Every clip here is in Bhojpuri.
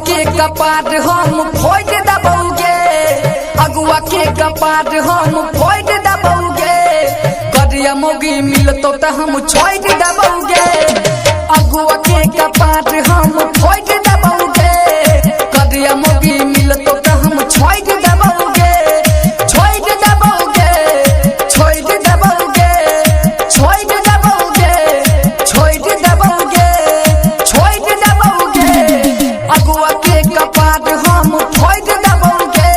के कपाट हम फोड़ दबोगे, अगुआ के कपाट हम फोड़ दबोगे, करिया मोगी मिलतो त हम छोड़ दबोगे, अगुआ के कपाट हम फोड़ दबोगे, करिया मोगी मिलतो त हम छोड़ दबोगे, छोड़ दबोगे, छोड़ दबोगे, छोड़ दबोगे, छोड़ दबोगे, छोड़ दबोगे, अगुआ के कपाट हम फोड़ दबोगे,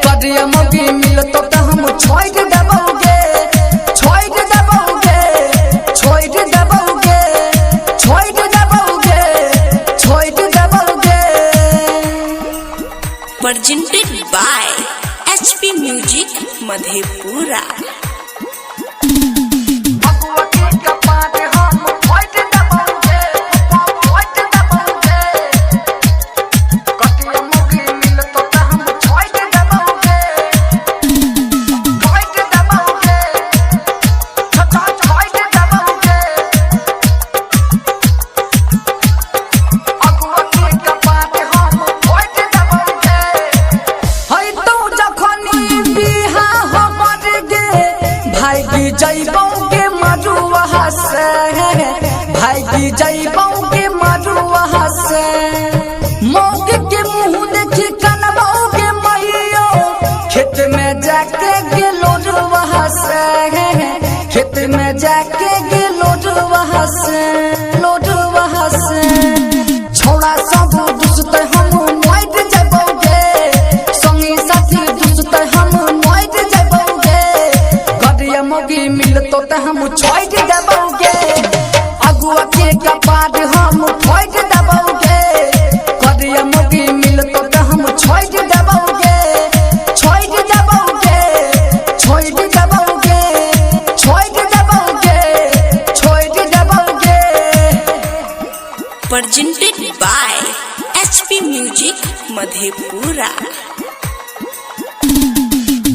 करिया मोगी मिलतो त हम छोड़ दबोगे, छोड़ दबोगे, छोड़ दबोगे, छोड़ दबोगे, छोड़ दबोगे। Presented by HP Music Madhepura। भाई जइबोगे मरुआ से, भाई जइबोगे मरुआ से, मौग के मुँह देखी कनबोगे मैयो, खेत में जाके गेलो रुआ से, खेत में जाके गेलो रुआ से, लोरुआ से, छोड़ा सब दुसते हम मोइट जइबोगे, संगी साथी दुसते हम मोइट जइबोगे, करिया मोगी मिलतो त हम छोड़ दबोगे, अगुआ के कपाट हम फोड़ दबोगे, करिया मोगी मिलतो त हम छोड़ दबोगे, छोड़ दबोगे, छोड़ दबोगे, छोड़ दबोगे, छोड़ दबोगे। Presented by HP Music Madhepura।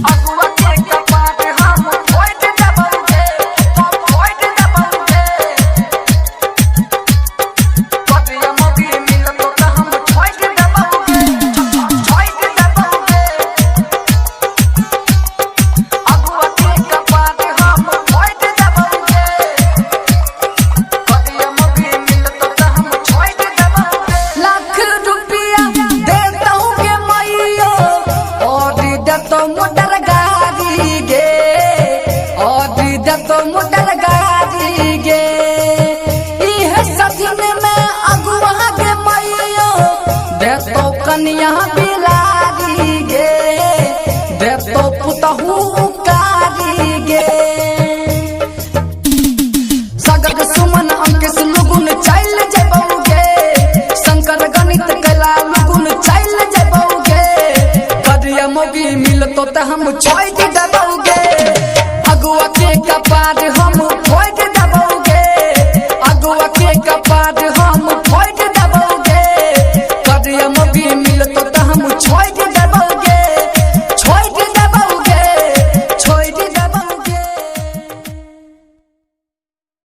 अगुआ के कपाट हम फोड़ दबोगे, फोड़ दबोगे, करिया मोगी मिलतो त हम छोड़ दबोगे, छोड़ दबोगे, अगुआ के कपाट हम फोड़ दबोगे, करिया मोगी मिलतो त हम छोड़ दबोगे। लाख रुपया देता हूँ गे मैयो, और देतो मोटर गाड़ी गे, और देतो मोटर गाड़ी गे, इह सदिन में अगुआ गे मैयो, देतो कन्या बिलारी गे, देतो पुतहू कारी गे, सगद सुमन अंकिस लुगुन चल जबोगे, शंकर गणित कला लुगुन चल जबोगे, करिया मोगी मिलतो त हम छोड़